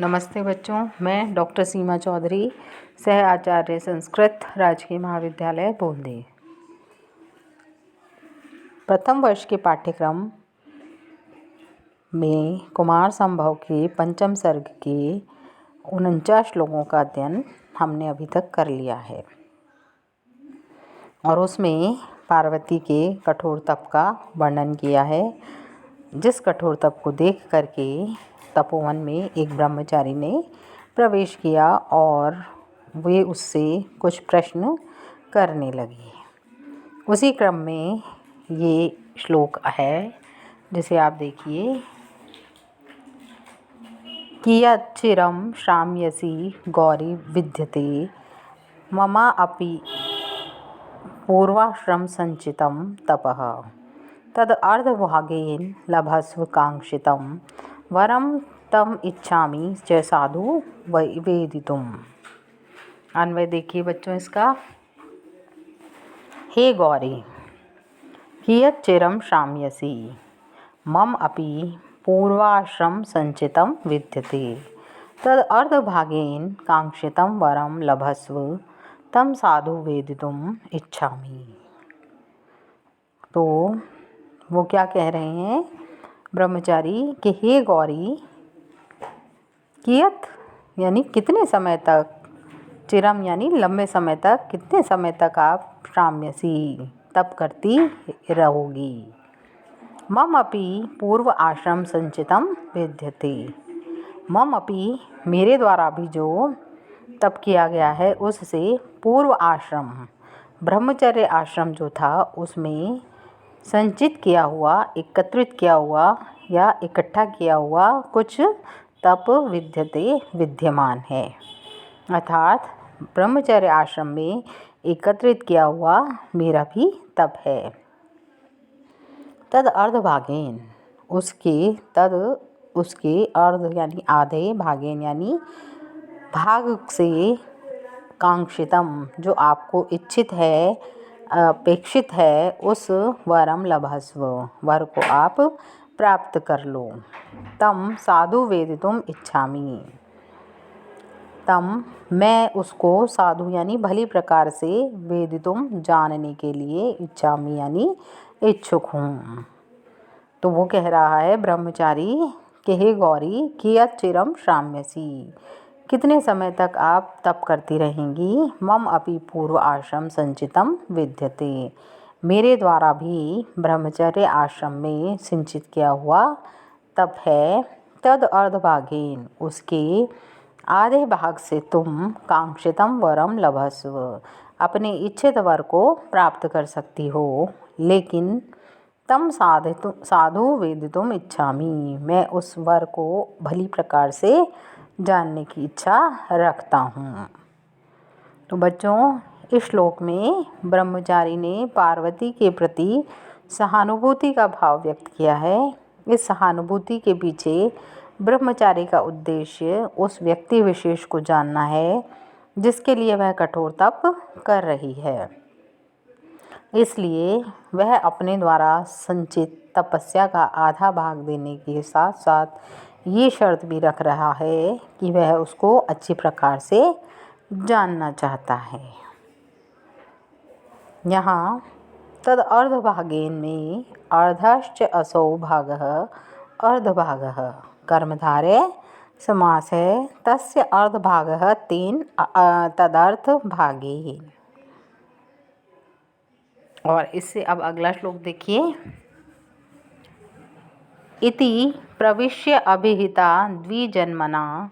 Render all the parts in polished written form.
नमस्ते बच्चों, मैं डॉक्टर सीमा चौधरी, सह आचार्य संस्कृत, राजकीय महाविद्यालय बूंदी। प्रथम वर्ष के पाठ्यक्रम में कुमार संभव के पंचम सर्ग के 49 श्लोकों का अध्ययन हमने अभी तक कर लिया है और उसमें पार्वती के कठोर तप का वर्णन किया है, जिस कठोर तप को देख करके तपोवन में एक ब्रह्मचारी ने प्रवेश किया और वे उससे कुछ प्रश्न करने लगे। उसी क्रम में ये श्लोक है, जिसे आप देखिए। कियच्चिरं श्राम्यसि गौरी विद्यते ममा अपि पूर्वाश्रम संचितं तपः तद अर्धभागेन लभस्व कांक्षितं वरम तम इच्छामि च साधु वेदितुम। अन्वय देखिए बच्चों इसका। हे गौरी, कियत् चिरं श्राम्यसि मम अपि पूर्वाश्रम संचितं विद्यते तद अर्धभागेन कांक्षितं वरम लभस्व तम साधु वेदितुम इच्छामि। तो वो क्या कह रहे हैं ब्रह्मचारी कि हे गौरी, कियत यानी कितने समय तक, चिरम यानी लंबे समय तक, कितने समय तक आप श्राम्यसी तप करती रहोगी। मम अपि पूर्व आश्रम संचितम विद्यते, मम अपि मेरे द्वारा भी जो तप किया गया है उससे पूर्व आश्रम ब्रह्मचर्य आश्रम जो था उसमें संचित किया हुआ, एकत्रित किया हुआ या इकट्ठा किया हुआ कुछ तप विद्यते विद्यमान है। अर्थात ब्रह्मचर्य आश्रम में एकत्रित किया हुआ मेरा भी तप है। तद अर्धभागेन, उसके अर्ध यानी आधे, भागेन यानी भाग से, कांक्षितम जो आपको इच्छित है, अपेक्षित है, उस वरम लभस्व वर को आप प्राप्त कर लो। तम साधु वेदितुम इच्छामि, तम मैं उसको साधु यानी भली प्रकार से, वेदितुम जानने के लिए, इच्छामि यानी इच्छुक हूँ। तो वो कह रहा है ब्रह्मचारी कि हे गौरी, कियत् चिरं श्राम्यसि, कितने समय तक आप तप करती रहेंगी। मम अपि पूर्व आश्रम संचितम विद्यते, मेरे द्वारा भी ब्रह्मचर्य आश्रम में सिंचित किया हुआ तप है। तद अर्धभागेन, उसके आधे भाग से तुम कांक्षितम वरम लभस्व अपने इच्छित वर को प्राप्त कर सकती हो, लेकिन तम साधु वेदितुम इच्छामि, मैं उस वर को भली प्रकार से जानने की इच्छा रखता हूँ। तो बच्चों, इस श्लोक में ब्रह्मचारी ने पार्वती के प्रति सहानुभूति का भाव व्यक्त किया है। इस सहानुभूति के पीछे ब्रह्मचारी का उद्देश्य उस व्यक्ति विशेष को जानना है जिसके लिए वह कठोर तप कर रही है। इसलिए वह अपने द्वारा संचित तपस्या का आधा भाग देने के साथ साथ ये शर्त भी रख रहा है कि वह उसको अच्छी प्रकार से जानना चाहता है। यहाँ तद अर्धभागेन में अर्धश्च असौ भागः अर्धभागः कर्मधारय समास है। तस्य अर्धभागः तेन तदर्थ भागे। और इससे अब अगला श्लोक देखिए। इति प्रविश्य अभिहिता द्विजन्मना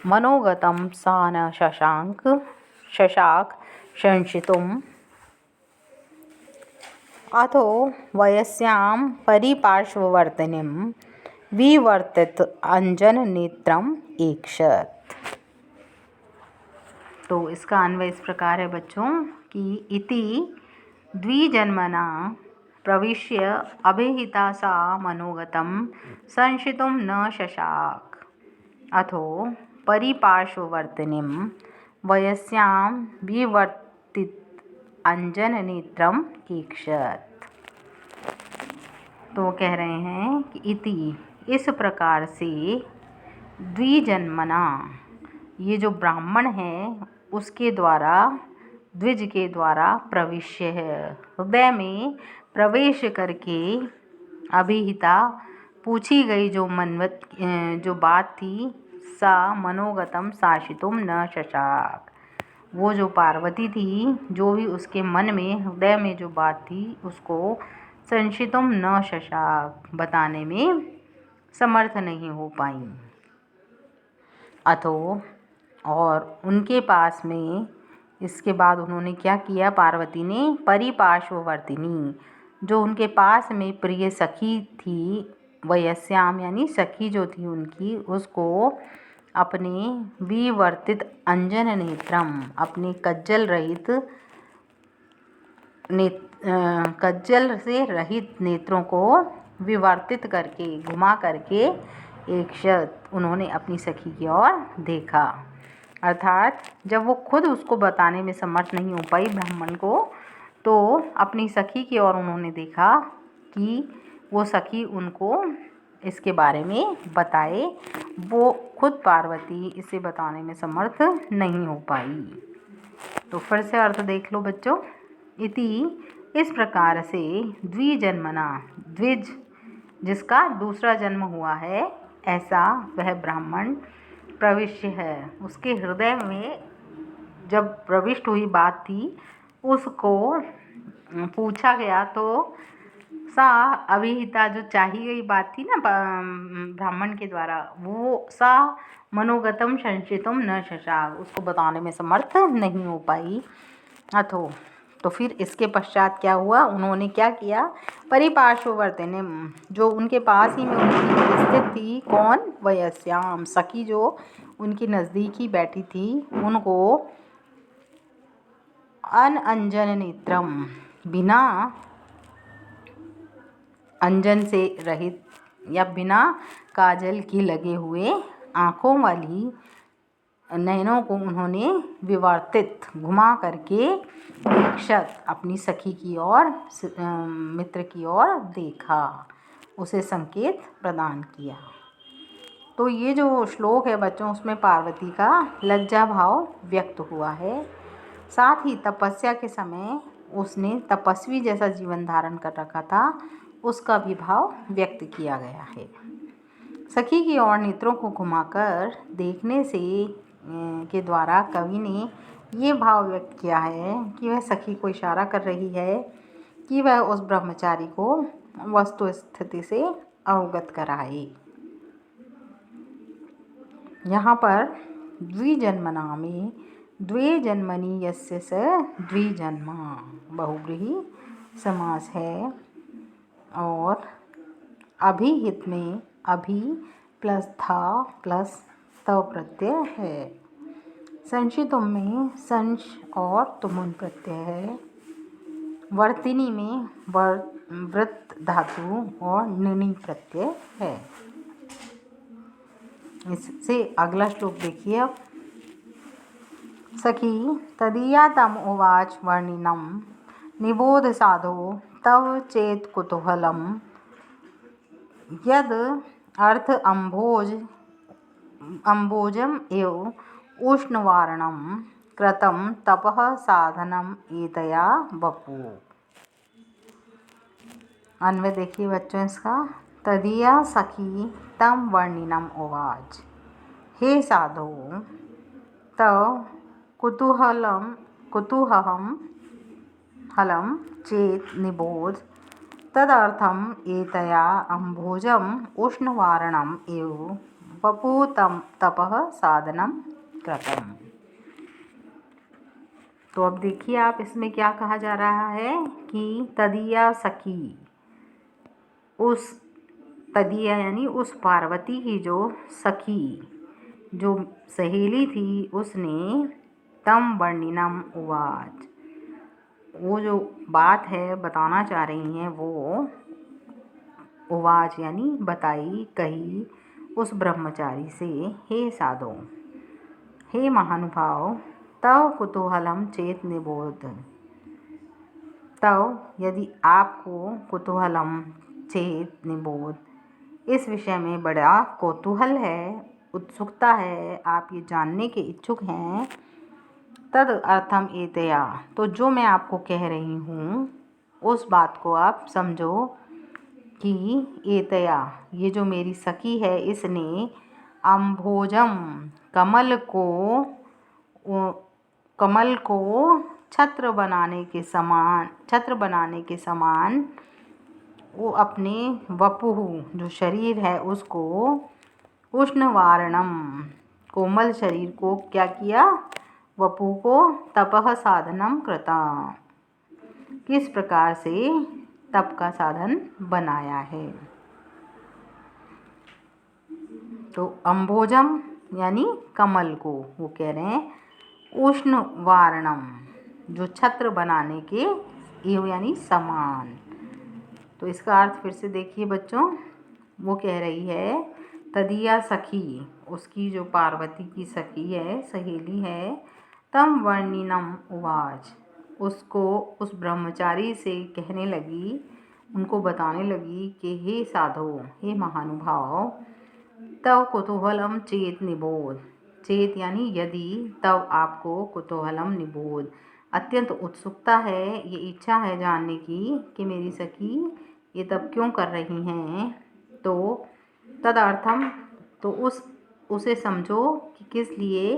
मनोगतं सा न शशाक संशितुम् अथो वयस्यां परिपार्श्ववर्तिनीं विवर्तित अंजननेत्रम् ऐक्षत। तो इसका अन्वय इस प्रकार है बच्चों कि इति द्विजन्मना प्रविश्य अभिहिता सा मनोगतं संशितुं न शशाक अथो परिपार्श्ववर्तिनीं वयस्यां विवर्तित अंजननेत्रम् ऐक्षत। तो वो कह रहे हैं कि इति इस प्रकार से द्विजन्मना, ये जो ब्राह्मण है उसके द्वारा, द्विज के द्वारा प्रविश्य है, हृदय में प्रवेश करके अभिहिता पूछी गई जो जो बात थी, सा मनोगतम शासितुम न शशाक, वो जो पार्वती थी, जो भी उसके मन में, हृदय में जो बात थी उसको संशितुम न शशाक, बताने में समर्थ नहीं हो पाई। अथो, और उनके पास में, इसके बाद उन्होंने क्या किया, पार्वती ने परिपार्श्ववर्तिनी, जो उनके पास में प्रिय सखी थी, वयस्याम यानी सखी जो थी उनकी, उसको अपने विवर्तित अंजन नेत्रम, अपने कज्जल से रहित नेत्रों को विवर्तित करके, घुमा करके एक क्षत उन्होंने अपनी सखी की ओर देखा। अर्थात जब वो खुद उसको बताने में समर्थ नहीं हो पाई ब्राह्मण को, तो अपनी सखी की ओर उन्होंने देखा कि वो सखी उनको इसके बारे में बताए। वो खुद पार्वती इसे बताने में समर्थ नहीं हो पाई। तो फिर से अर्थ देख लो बच्चों। इति, इस प्रकार से, द्विजन्मना, द्विज जिसका दूसरा जन्म हुआ है, ऐसा वह ब्राह्मण प्रविश्य है, उसके हृदय में जब प्रविष्ट हुई बात थी उसको पूछा गया, तो सा अभिहिता, जो चाही गई बात थी ना ब्राह्मण के द्वारा, वो सा मनोगतम संशितुम न शशाक, उसको बताने में समर्थ नहीं हो पाई। अथो, तो फिर इसके पश्चात क्या हुआ, उन्होंने क्या किया, परिपार्श्ववर्तिनी, जो उनके पास ही में उनकी स्थित थी, कौन, वयस्याम, सखी जो उनकी नज़दीक ही बैठी थी, उनको अनअंजन नेत्रम, बिना अंजन से रहित या बिना काजल की लगे हुए आँखों वाली नयनों को उन्होंने विवर्तित, घुमा करके एक क्षत अपनी सखी की ओर, मित्र की ओर देखा, उसे संकेत प्रदान किया। तो ये जो श्लोक है बच्चों, उसमें पार्वती का लज्जा भाव व्यक्त हुआ है। साथ ही तपस्या के समय उसने तपस्वी जैसा जीवन धारण कर रखा था, उसका भी भाव व्यक्त किया गया है। सखी की ओर नेत्रों को घुमाकर देखने से के द्वारा कवि ने ये भाव व्यक्त किया है कि वह सखी को इशारा कर रही है कि वह उस ब्रह्मचारी को वस्तु स्थिति से अवगत कराए। यहाँ पर द्विजन्मना में द्वे जन्मनि यस्य स द्विजन्मा बहुव्रीहि समास है, और अभिहित में अभि प्लस था प्लस तव प्रत्यय है। संशितुम में संश और तुमुन प्रत्यय है। वर्तिनी में वृत्त धातु और निनी प्रत्यय है। इससे अगला श्लोक देखिए अब। सखी तदीया तम उवाच वर्णिनम निबोध साधो तव चेत कुतूहलम यद अर्थ अम्भोजम एव उष्णवारणम कृतं तपः साधनम एतया वपु। अन्वय देखिए बच्चों इसका। तदीया सखी तम वर्णिनम उवाच, हे साधो तव कुतूहलम चेत निबोध तदर्थम एतया अम्भोजम उष्णवारणम एव वपु तपः साधनम कृतम्। तो अब देखिए आप, इसमें क्या कहा जा रहा है कि तदीया सखी, उस तदीया यानी उस पार्वती की जो सखी, जो सहेली थी, उसने तम वर्णिनम उवाच, वो जो बात है बताना चाह रही हैं, वो उवाच यानी बताई, कही उस ब्रह्मचारी से, हे साधो, हे महानुभाव, तव कुतूहलम चेत निबोध, तव यदि आपको, कुतूहलम चेत निबोध, इस विषय में बड़ा कौतूहल है, उत्सुकता है, आप ये जानने के इच्छुक हैं, तद अर्थम एतया, तो जो मैं आपको कह रही हूँ उस बात को आप समझो कि एतया, ये जो मेरी सखी है इसने अम्भोजम, कमल को छत्र बनाने के समान वो अपने वपुः, जो शरीर है उसको, उष्णवारणम, कोमल शरीर को क्या किया, वपु को तपः साधनम कृता, किस प्रकार से तप का साधन बनाया है। तो अम्भोजम यानी कमल को वो कह रहे हैं, उष्ण वारणम जो छत्र बनाने के यानी समान। तो इसका अर्थ फिर से देखिए बच्चों, वो कह रही है तदिया सखी, उसकी जो पार्वती की सखी है, सहेली है, तम वर्णिनम उवाच, उसको उस ब्रह्मचारी से कहने लगी, उनको बताने लगी कि हे साधो, हे महानुभाव, तव कुतूहलम चेत निबोध, चेत यानी यदि, तव आपको, कुतूहलम निबोध अत्यंत उत्सुकता है, ये इच्छा है जानने की कि मेरी सखी ये तब क्यों कर रही हैं, तो तदर्थम, तो उसे समझो कि किस लिए,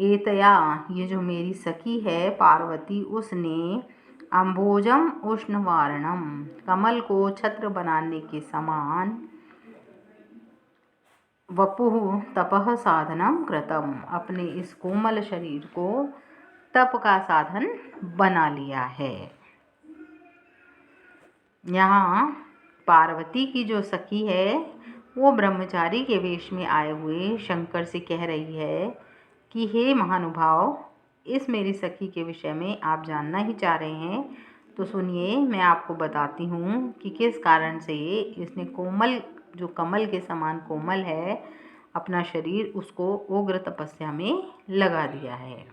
एतया, ये जो मेरी सखी है पार्वती, उसने अम्भोजम उष्णवारणम, कमल को छत्र बनाने के समान, वपुः तपः साधनम कृतम, अपने इस कोमल शरीर को तप का साधन बना लिया है। यहाँ पार्वती की जो सखी है वो ब्रह्मचारी के वेश में आए हुए शंकर से कह रही है कि हे महानुभाव, इस मेरी सखी के विषय में आप जानना ही चाह रहे हैं, तो सुनिए, मैं आपको बताती हूँ कि किस कारण से इसने कोमल, जो कमल के समान कोमल है, अपना शरीर उसको उग्र तपस्या में लगा दिया है।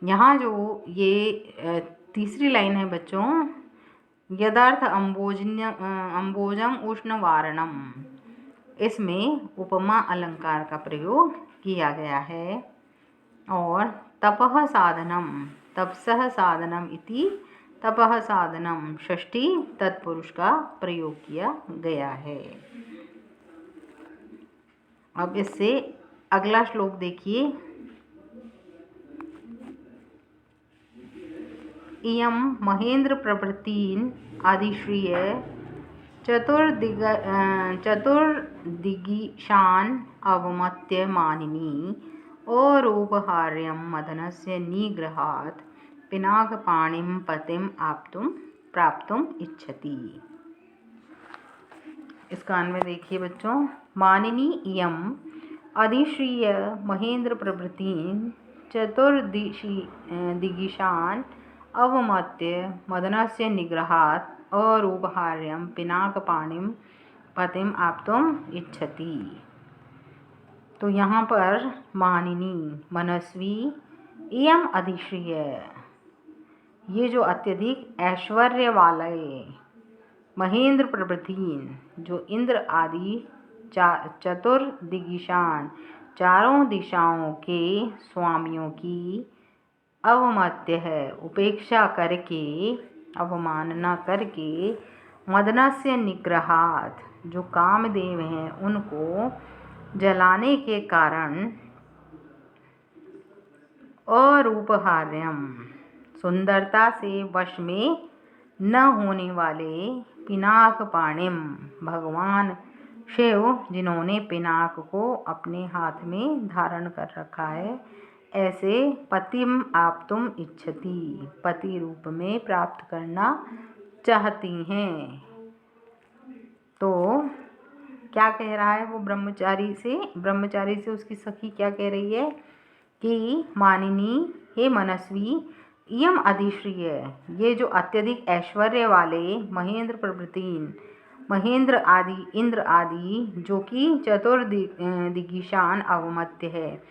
यहाँ जो ये तीसरी लाइन है बच्चों, यदार्थ अम्बोजम उष्णवारणम, इसमें उपमा अलंकार का प्रयोग किया गया है, और तपः साधनम, तपसः साधनम इति तपः साधनम षष्ठी तत्पुरुष का प्रयोग किया गया है। अब इससे अगला श्लोक देखिए, इयं महेंद्र प्रभृतीन आदिश्रिय चतुर्दिगीशान अवमत्य मानिनी अरूपहार्यं मदनस्य निग्रहात् पिनाकपाणिं पतिं प्राप्तुम इच्छति। इसका अन्वय देखिए बच्चों, मानिनी इयं अधिश्रिय महेंद्र प्रभृतीन चतुर्दिगीशान अवमत्य मदनस्य निग्रहात् अरूपहार्यं पिनाकपाणिं पतिम आप्तुम इच्छति। तो यहाँ पर मानिनी, मनस्वी, इयम अधिश्रिय, ये जो अत्यधिक ऐश्वर्य वाले, महेंद्र प्रभृतीन, जो इंद्र आदि चतुर्दिगीशान, चारों दिशाओं के स्वामियों की, अवमत्य है, उपेक्षा करके, अवमानना करके, मदनस्य निग्रहात्, जो कामदेव हैं उनको जलाने के कारण, अरूपहार्यम, सुंदरता से वश में न होने वाले, पिनाकपाणिम, भगवान शिव जिन्होंने पिनाक को अपने हाथ में धारण कर रखा है, ऐसे पतिम आप्तुम इच्छति, पति रूप में प्राप्त करना चाहती हैं। तो क्या कह रहा है वो ब्रह्मचारी से उसकी सखी क्या कह रही है कि मानिनी, हे मनस्वी, इयम अधिश्रिय, ये जो अत्यधिक ऐश्वर्य वाले महेंद्र प्रभृतीन, महेंद्र आदि, इंद्र आदि, जो कि चतुर्दिगीशान अवमत्य है,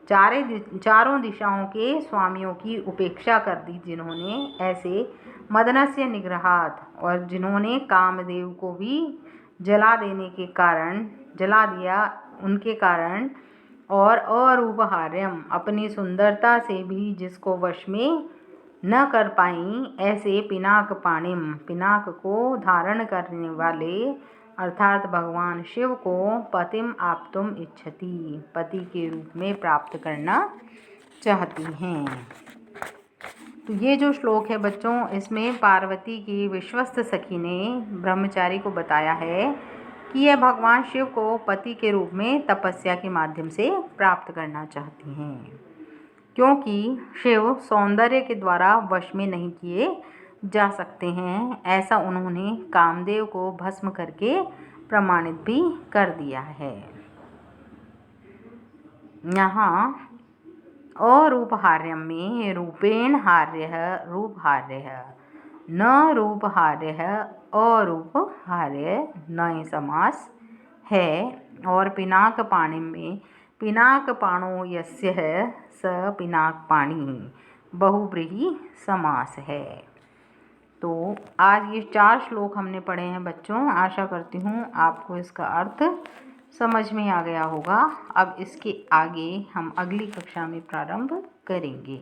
चारों दिशाओं के स्वामियों की उपेक्षा कर दी जिन्होंने, ऐसे मदनस्य निग्रहात्, और जिन्होंने कामदेव को भी जला देने के कारण, जला दिया, उनके कारण, और अरूपहार्यम अपनी सुंदरता से भी जिसको वश में न कर पाई, ऐसे पिनाक पाणिम पिनाक को धारण करने वाले अर्थात भगवान शिव को पतिम आप्तुम इच्छति पति के रूप में प्राप्त करना चाहती हैं। तो ये जो श्लोक है बच्चों, इसमें पार्वती की विश्वस्त सखी ने ब्रह्मचारी को बताया है कि यह भगवान शिव को पति के रूप में तपस्या के माध्यम से प्राप्त करना चाहती हैं, क्योंकि शिव सौंदर्य के द्वारा वश में नहीं किए जा सकते हैं। ऐसा उन्होंने कामदेव को भस्म करके प्रमाणित भी कर दिया है। यहाँ अरूपहार्यम में रूपेण हार्यः रूपहार्यः, न रूपहार्यः अरूपहार्य नए समास है। और पिनाक पाणिम में पिनाक पाणो यस्य है स पिनाक पाणि बहुब्रीहि समास है। तो आज ये 4 श्लोक हमने पढ़े हैं बच्चों। आशा करती हूँ आपको इसका अर्थ समझ में आ गया होगा। अब इसके आगे हम अगली कक्षा में प्रारंभ करेंगे।